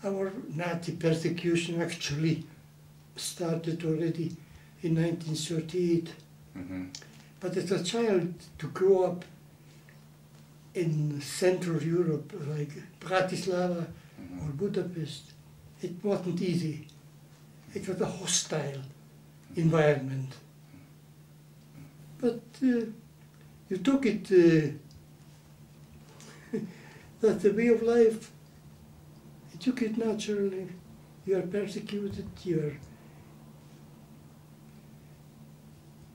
Our Nazi persecution actually started already in 1938. But as a child, to grow up in Central Europe, like Bratislava or Budapest, it wasn't easy. It was a hostile environment. But you took it, that's the way of life. You took it naturally. You are persecuted, you are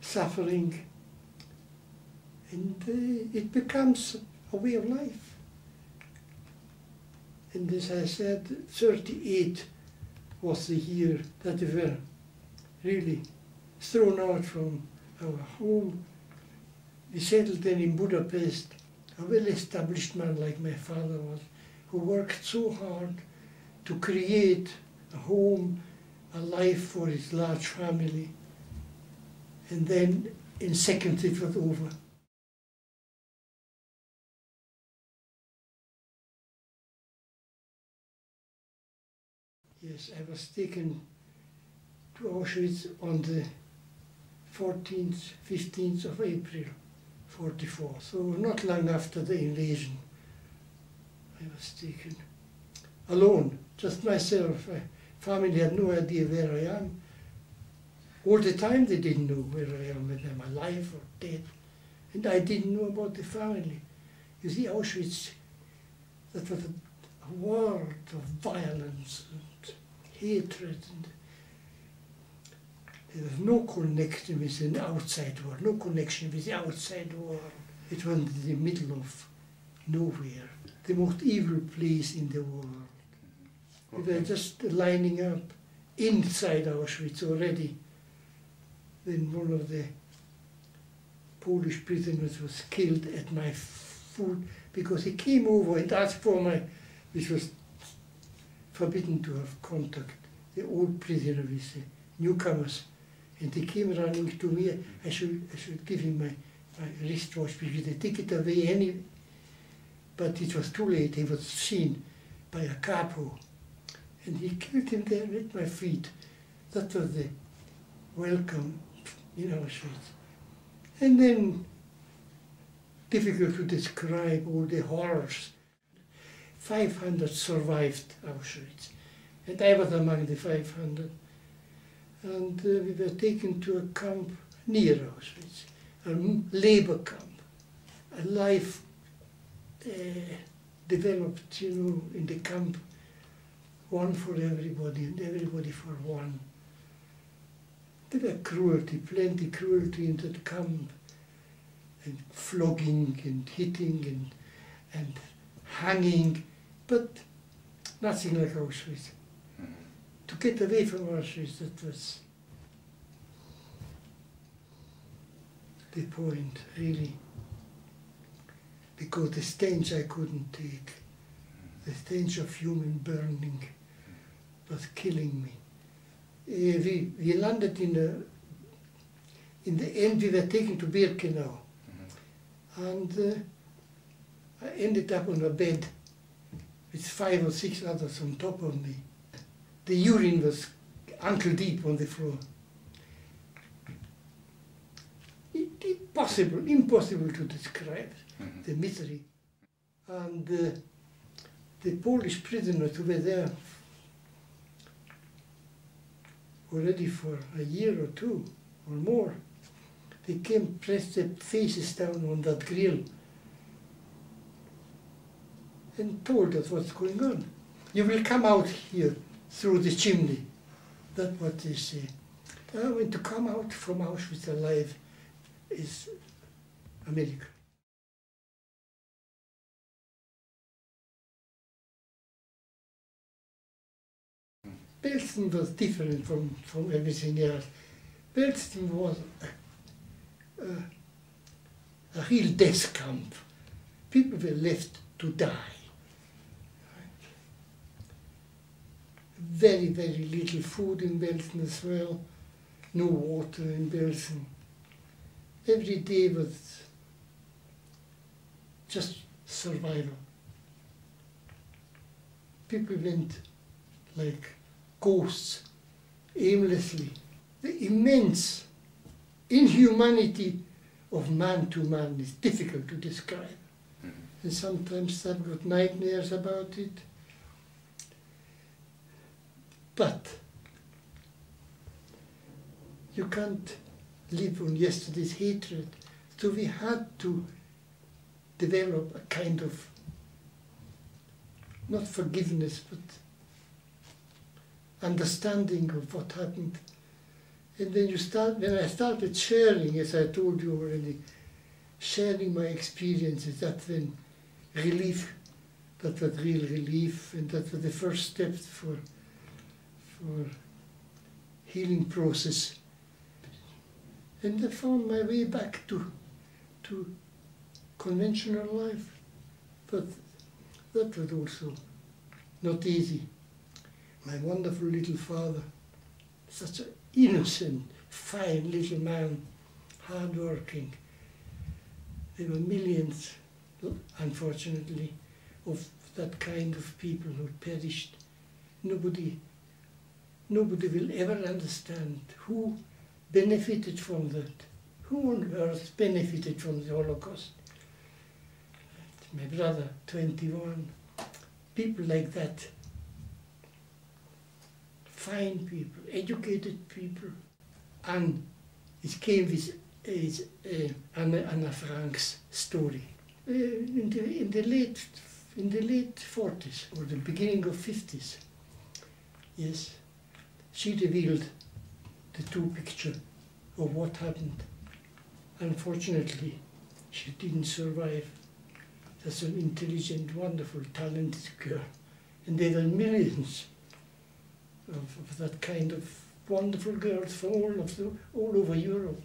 suffering, and it becomes a way of life. And as I said, 38 was the year that we were really thrown out from our home. We settled then in Budapest, a well-established man like my father was, who worked so hard to create a home, a life for his large family. And then in seconds it was over. Yes, I was taken to Auschwitz on the 14th, 15th of April, 44. So not long after the invasion, I was taken alone, just myself. My family had no idea where I am. All the time they didn't know where I am, whether I'm alive or dead. And I didn't know about the family. You see, Auschwitz, that was a world of violence and hatred. And there was no connection with the outside world, no connection with the outside world. It was in the middle of nowhere, the most evil place in the world. Okay. We were just lining up inside Auschwitz already. Then one of the Polish prisoners was killed at my foot because he came over and asked for my, which was forbidden to have contact, the old prisoner with the newcomers. And he came running to me. I should give him my wristwatch because they take it away anyway. But it was too late. He was seen by a capo. And he killed him there at my feet. That was the welcome in Auschwitz. And then, difficult to describe all the horrors. 500 survived Auschwitz, and I was among the 500. And we were taken to a camp near Auschwitz, a labor camp. A life developed, you know, in the camp, one for everybody and everybody for one. There were cruelty, plenty cruelty in that camp, and flogging and hitting and hanging, but nothing like Auschwitz. To get away from Auschwitz, that was the point, really. Because the stench I couldn't take, the stench of human burning was killing me. We landed in the end, we were taken to Birkenau. And I ended up on a bed with 5 or 6 others on top of me. The urine was ankle deep on the floor. Impossible to describe the misery. And the Polish prisoners who were there already for a year or two or more, they came, pressed their faces down on that grill and told us what's going on. You will come out here through the chimney. That's what they say. I mean, to come out from Auschwitz alive is a miracle. Belsen was different from everything else. Belsen was a real death camp. People were left to die. Very, very little food in Belsen as well. No water in Belsen. Every day was just survival. People went like ghosts, aimlessly. The immense inhumanity of man to man is difficult to describe. And sometimes I've got nightmares about it. But you can't live on yesterday's hatred. So we had to develop a kind of, not forgiveness, but understanding of what happened. And when I started sharing, as I told you already, sharing my experiences, that's when relief, that was real relief, and that was the first steps for healing process. And I found my way back to conventional life. But that was also not easy. My wonderful little father, such an innocent, fine little man, hard-working. There were millions, unfortunately, of that kind of people who perished. Nobody will ever understand who benefited from that. Who on earth benefited from the Holocaust? My brother, 21. People like that. Fine people, educated people. And it came with Anna Frank's story. In the late 40s or the beginning of 50s, yes, she revealed the true picture of what happened. Unfortunately, she didn't survive. That's an intelligent, wonderful, talented girl. And there were millions of that kind of wonderful girls from all over Europe.